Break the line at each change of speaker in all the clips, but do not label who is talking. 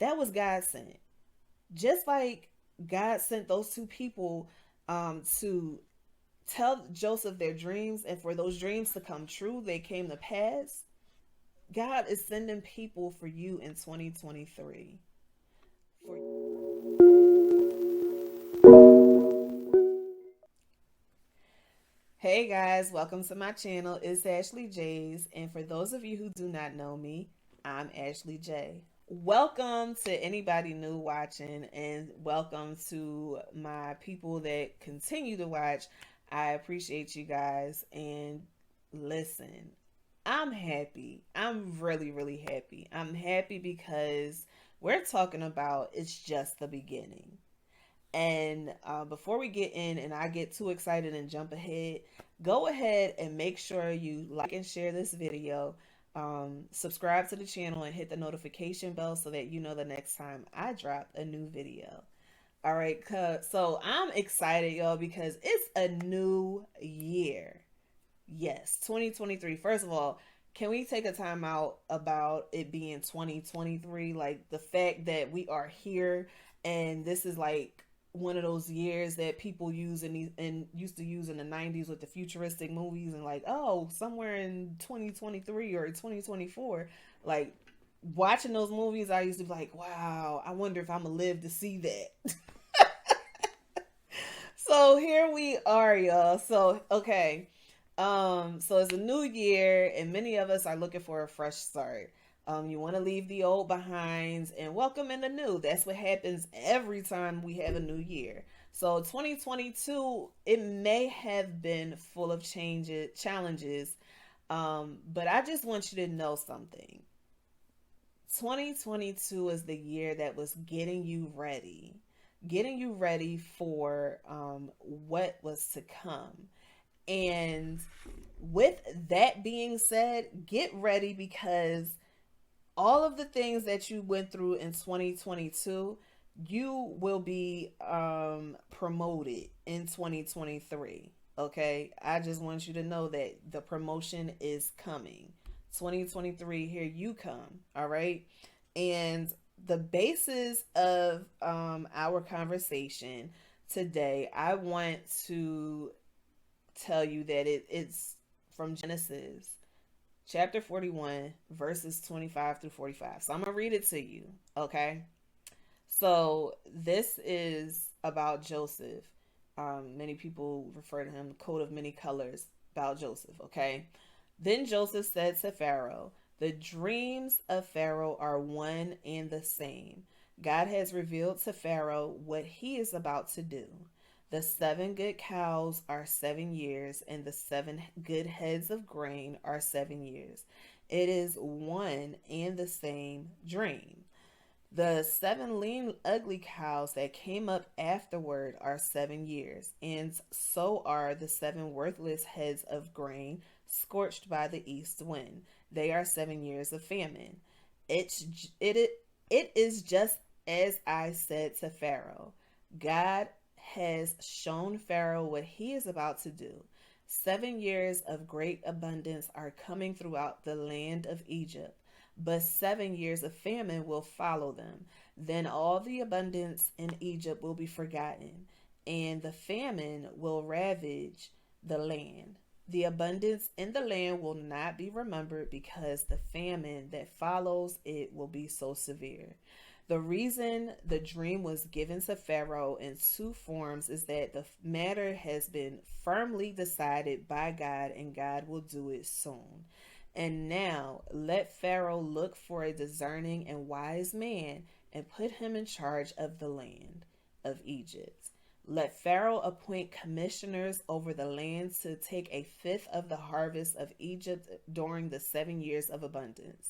That was God sent. Just like God sent those two people to tell Joseph their dreams, and for those dreams to come true, they came to pass. God is sending people for you in 2023. For Hey guys, welcome to my channel. It's Ashley J's, and for those of you who do not know me, I'm Ashley J. Welcome to anybody new watching, and welcome to my people that continue to watch. I appreciate you guys, and listen, I'm happy. I'm really, really happy. I'm happy because we're talking about it's just the beginning. And before we get in and I get too excited and jump ahead, go ahead and make sure you like and share this video. Subscribe to the channel and hit the notification bell so that you know the next time I drop a new video. All right, so I'm excited, y'all, because it's a new year. Yes, 2023. First of all, can we take a time out about it being 2023? Like the fact that we are here and this is like one of those years that people use in these and used to use in the 90s with the futuristic movies, and like, oh, somewhere in 2023 or 2024, like watching those movies, I used to be like, wow, I wonder if I'm gonna live to see that. So here we are, y'all. So okay. So it's a new year and many of us are looking for a fresh start. You want to leave the old behind and welcome in the new. That's what happens every time we have a new year. So 2022, it may have been full of changes, challenges, but I just want you to know something. 2022 is the year that was getting you ready for what was to come. And with that being said, get ready because all of the things that you went through in 2022, you will be promoted in 2023. Okay, I just want you to know that the promotion is coming. 2023, here you come. All right, and the basis of our conversation today, I want to tell you that it's from Genesis chapter 41, verses 25 through 45. So I'm going to read it to you, okay? So this is about Joseph. Many people refer to him, coat of many colors, about Joseph, okay? Then Joseph said to Pharaoh, the dreams of Pharaoh are one and the same. God has revealed to Pharaoh what he is about to do. The 7 good cows are 7 years, and the 7 good heads of grain are 7 years. It is one and the same dream. The 7 lean, ugly cows that came up afterward are 7 years, and so are the 7 worthless heads of grain scorched by the east wind. They are 7 years of famine. It's it is just as I said to Pharaoh. God has shown Pharaoh what he is about to do. 7 years of great abundance are coming throughout the land of Egypt, but 7 years of famine will follow them. Then all the abundance in Egypt will be forgotten, and the famine will ravage the land. The abundance in the land will not be remembered because the famine that follows it will be so severe. The reason the dream was given to Pharaoh in two forms is that the matter has been firmly decided by God, and God will do it soon. And now let Pharaoh look for a discerning and wise man and put him in charge of the land of Egypt. Let Pharaoh appoint commissioners over the land to take a fifth of the harvest of Egypt during the 7 years of abundance.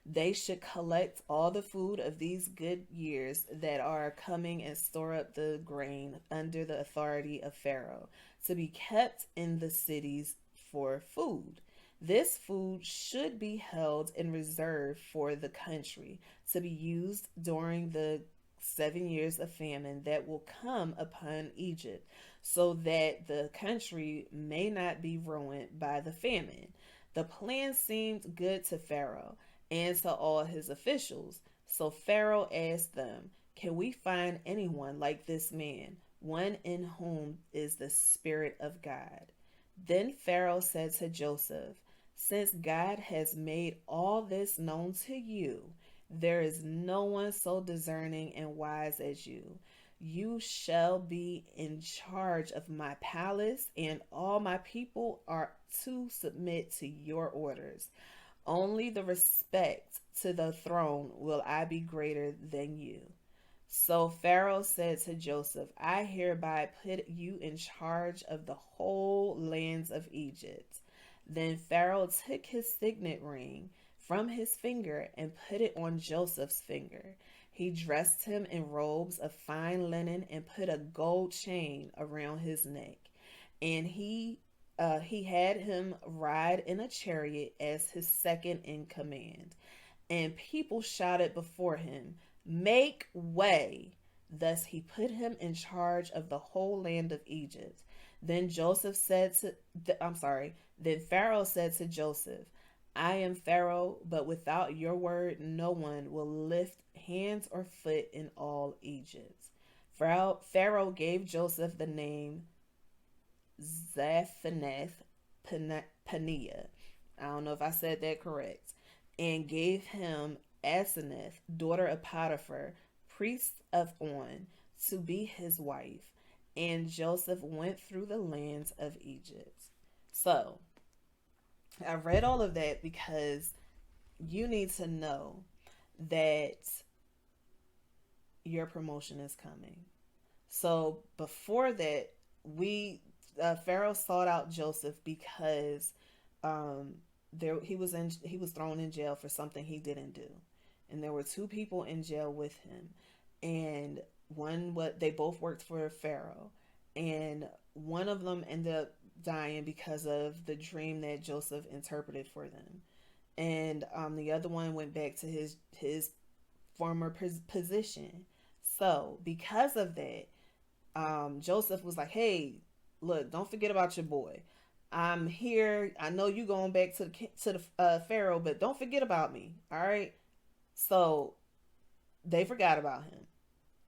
They should collect all the food of these good years that are coming and store up the grain under the authority of Pharaoh to be kept in the cities for food. This food should be held in reserve for the country to be used during the 7 years of famine that will come upon Egypt, so that the country may not be ruined by the famine. The plan seemed good to Pharaoh and to all his officials, So Pharaoh asked them, "Can we find anyone like this man, one in whom is the Spirit of God?" Then Pharaoh said to Joseph, "Since God has made all this known to you, there is no one so discerning and wise as you. You shall be in charge of my palace, and all my people are to submit to your orders. Only the respect to the throne will I be greater than you." So Pharaoh said to Joseph, "I hereby put you in charge of the whole lands of Egypt." Then Pharaoh took his signet ring from his finger and put it on Joseph's finger. He dressed him in robes of fine linen and put a gold chain around his neck. And he had him ride in a chariot as his second in command. And people shouted before him, "Make way!" Thus he put him in charge of the whole land of Egypt. Then Joseph said to, I'm sorry, then Pharaoh said to Joseph, "I am Pharaoh, but without your word, no one will lift hands or foot in all Egypt." Pharaoh gave Joseph the name Zaphaneth Paneah. I don't know if I said that correct. And gave him Asenath, daughter of Potiphar, priest of On, to be his wife. And Joseph went through the lands of Egypt. So, I read all of that because you need to know that your promotion is coming. So before that, we Pharaoh sought out Joseph because um, he was thrown in jail for something he didn't do, and there were two people in jail with him, and one what they both worked for Pharaoh, and one of them ended up dying because of the dream that Joseph interpreted for them, and the other one went back to his former position. So because of that, Joseph was like, "Hey, look, don't forget about your boy. I'm here. I know you going back to the Pharaoh, but don't forget about me. All right." So they forgot about him.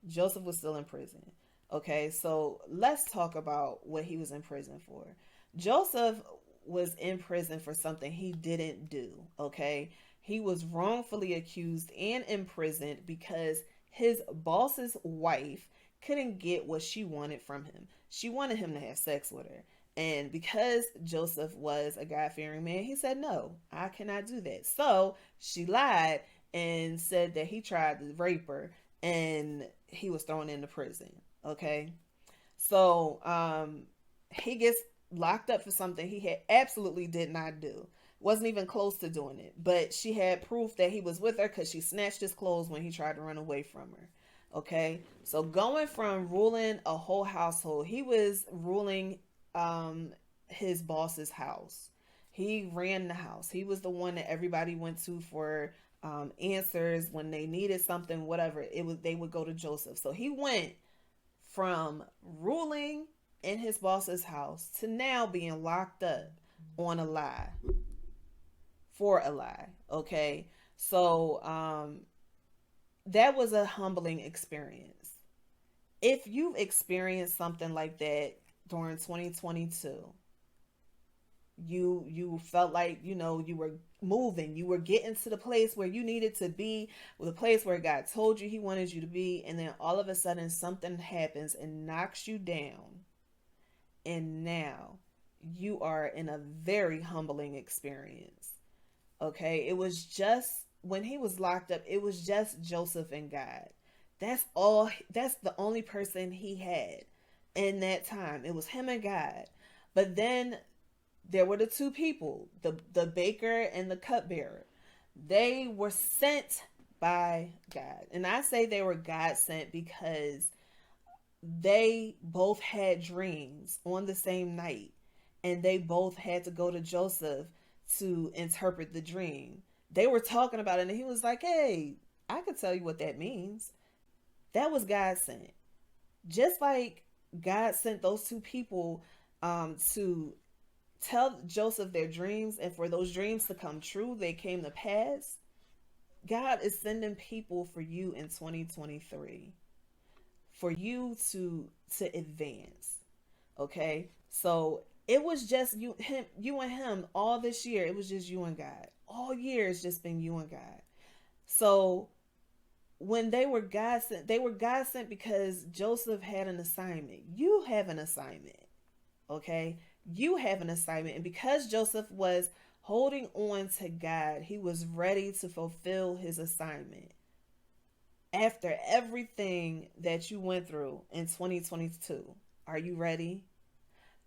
Joseph was still in prison. Okay, so let's talk about what he was in prison for. Joseph was in prison for something he didn't do. Okay, he was wrongfully accused and imprisoned because his boss's wife couldn't get what she wanted from him. She wanted him to have sex with her. And because Joseph was a God fearing man, he said, "No, I cannot do that." So she lied and said that he tried to rape her, and he was thrown into prison. Okay. So he gets locked up for something he had absolutely did not do. Wasn't even close to doing it. But she had proof that he was with her because she snatched his clothes when he tried to run away from her. Okay. So going from ruling a whole household, he was ruling his boss's house. He ran the house. He was the one that everybody went to for answers when they needed something, whatever. It was they would go to Joseph. So he went from ruling in his boss's house to now being locked up on a lie for a lie. Okay, so that was a humbling experience. If you've experienced something like that during 2022, you felt like you were moving, you were getting to the place where you needed to be, the place where God told you he wanted you to be, and then all of a sudden something happens and knocks you down, and now you are in a very humbling experience. Okay, it was just when he was locked up, it was just Joseph and God. That's all. That's the only person he had in that time. It was him and God. But then there were the two people, the baker and the cupbearer. They were sent by God. And I say they were God sent because they both had dreams on the same night, and they both had to go to Joseph to interpret the dream. They were talking about it, and he was like, "Hey, I could tell you what that means." That was God sent. Just like God sent those two people to tell Joseph their dreams, and for those dreams to come true, they came to pass. God is sending people for you in 2023 for you to advance. Okay? So it was just you and him all this year. It was just you and God. All year it's just been you and God. So when they were God sent because Joseph had an assignment. You have an assignment. Okay? You have an assignment. And because Joseph was holding on to God, he was ready to fulfill his assignment. After everything that you went through in 2022, are you ready?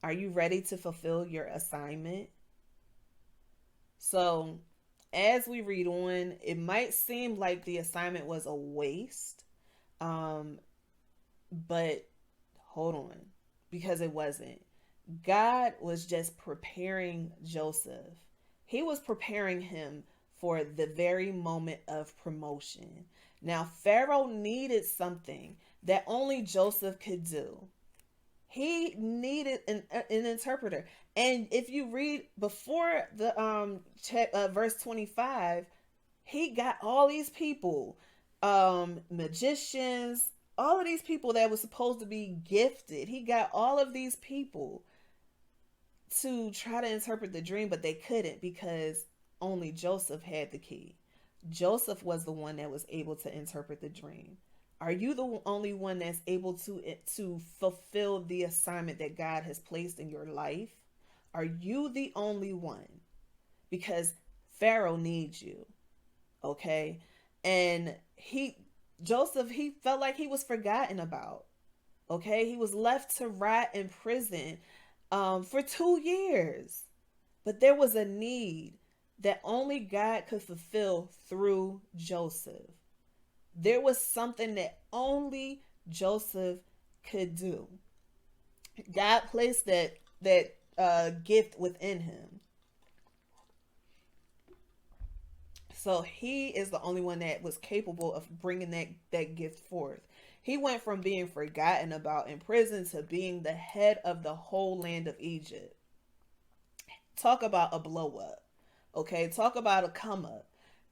Are you ready to fulfill your assignment? So, as we read on, it might seem like the assignment was a waste, um, but hold on, because it wasn't. God was just preparing Joseph. He was preparing him for the very moment of promotion. Now, Pharaoh needed something that only Joseph could do. He needed an interpreter. And if you read before the verse 25, he got all these people, magicians, all of these people that was supposed to be gifted. He got all of these people to try to interpret the dream, but they couldn't because only Joseph had the key. Joseph was the one that was able to interpret the dream. Are you the only one that's able to fulfill the assignment that God has placed in your life? Are you the only one? Because Pharaoh needs you, okay? And Joseph, he felt like he was forgotten about. Okay, he was left to rot in prison for 2 years. But there was a need that only God could fulfill through Joseph. There was something that only Joseph could do. God placed that gift within him. So he is the only one that was capable of bringing that gift forth. He went from being forgotten about in prison to being the head of the whole land of Egypt. Talk about a blow up. Okay, talk about a come up.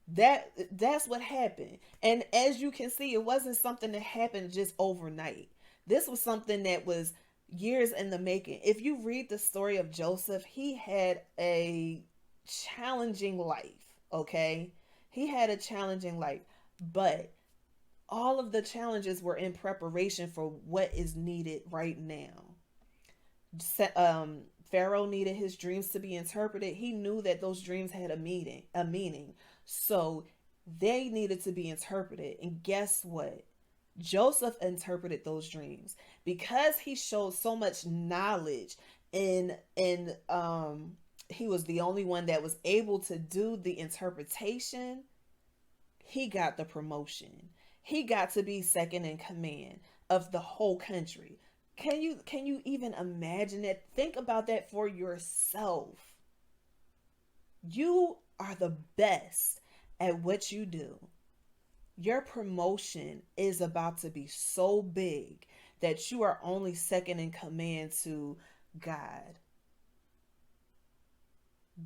That's what happened. And as you can see, it wasn't something that happened just overnight. This was something that was years in the making. If you read the story of Joseph, he had a challenging life, okay? He had a challenging life, but all of the challenges were in preparation for what is needed right now. Pharaoh needed his dreams to be interpreted. He knew that those dreams had a meaning. So they needed to be interpreted. And guess what? Joseph interpreted those dreams because he showed so much knowledge in he was the only one that was able to do the interpretation. He got the promotion. He got to be second in command of the whole country. Can you even imagine it? Think about that for yourself. You are the best at what you do. Your promotion is about to be so big that you are only second in command to God.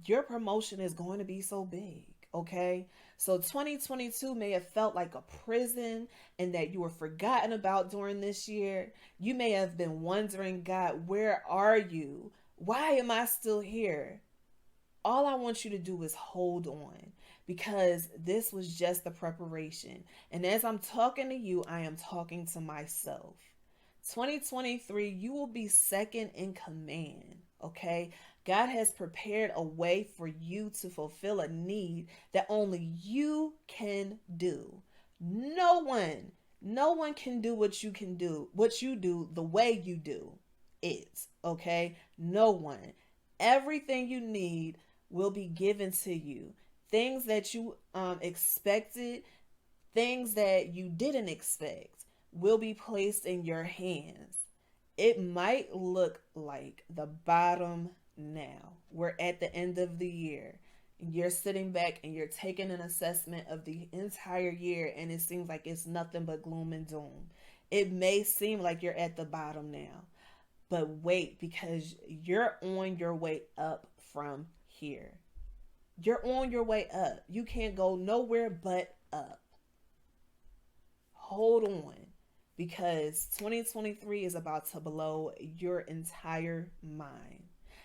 Your promotion is going to be so big, okay? So 2022 may have felt like a prison and that you were forgotten about during this year. You may have been wondering, God, where are you? Why am I still here? All I want you to do is hold on because this was just the preparation. And as I'm talking to you, I am talking to myself. 2023, you will be second in command, okay? God has prepared a way for you to fulfill a need that only you can do. No one can do what you do the way you do it, okay? No one. Everything you need will be given to you. Things that you expected, things that you didn't expect will be placed in your hands. It might look like the bottom now. We're at the end of the year. You're sitting back and you're taking an assessment of the entire year, and it seems like it's nothing but gloom and doom. It may seem like you're at the bottom now, but wait, because you're on your way up from here. You're on your way up. You can't go nowhere but up. Hold on, because 2023 is about to blow your entire mind.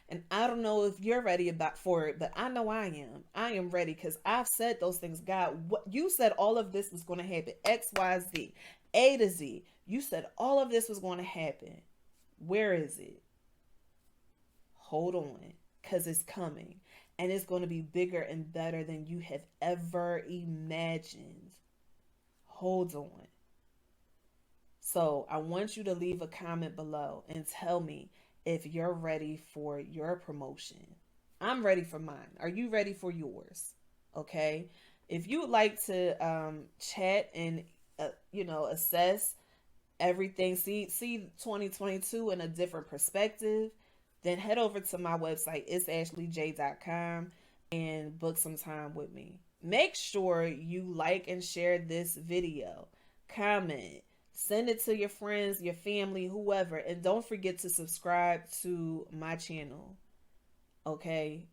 And I don't know if you're ready about for it, but I know I am. I am ready because I've said those things. God, what you said, all of this was going to happen. X, Y, Z, A to Z. You said all of this was going to happen. Where is it? Hold on, because it's coming. And it's going to be bigger and better than you have ever imagined. Hold on. So I want you to leave a comment below and tell me if you're ready for your promotion. I'm ready for mine. Are you ready for yours? Okay. If you would like to chat and assess everything, see 2022 in a different perspective, then head over to my website, itsashleyj.com, and book some time with me. Make sure you like and share this video, comment, send it to your friends, your family, whoever, and don't forget to subscribe to my channel, okay?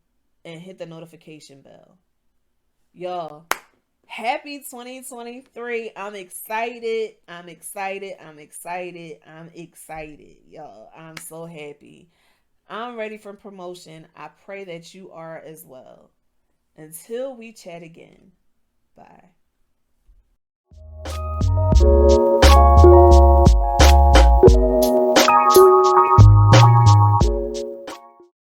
And hit the notification bell. Y'all, happy 2023. I'm excited. I'm excited. I'm excited. I'm excited. Y'all, I'm so happy. I'm ready for promotion. I pray that you are as well. Until we chat again. Bye.